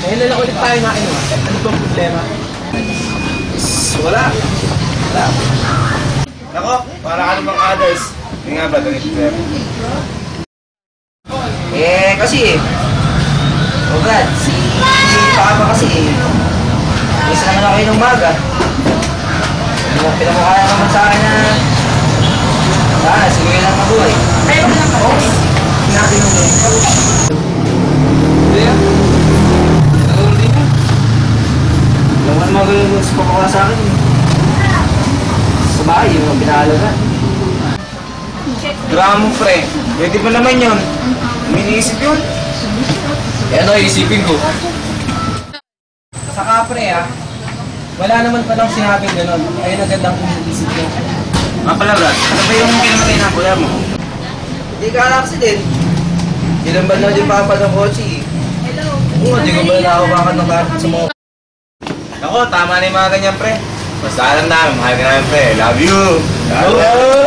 Ngayon na lang ulit tayo nakainom. Ano bang problema? Wala. Wala. Nako, para ka namang others. Hindi nga ba ito ni problema? Kasi oh Brad, si Papa kasi isa naman ako kayo ng umaga. Pinamukha naman sa akin na sige lang mabuhay. Ay, wag lang ako. Sinabi mo eh. Hindi ah. Hindi ko. Yung ano magaling sa pagkakala sa akin eh. Sa bahay, yung mga pinahalaga. Drama pre. Pwede pa naman yun. Miniisip yun. Ano isipin ko? Saka pre wala naman palang sinabing gano'n. Ayun ang gandang iniisip niya. Mga pala Brad, ano ba yung kinamatay na kuya mo? Hindi ka na-accident. Tinambal na din papa ng kotse eh. Oo, hindi ko ba nakawakan ng kapit sa mga... Ako, tama na yung mga ganyan pre. Basta alam namin, mahal ka namin pre. Love you! Love you!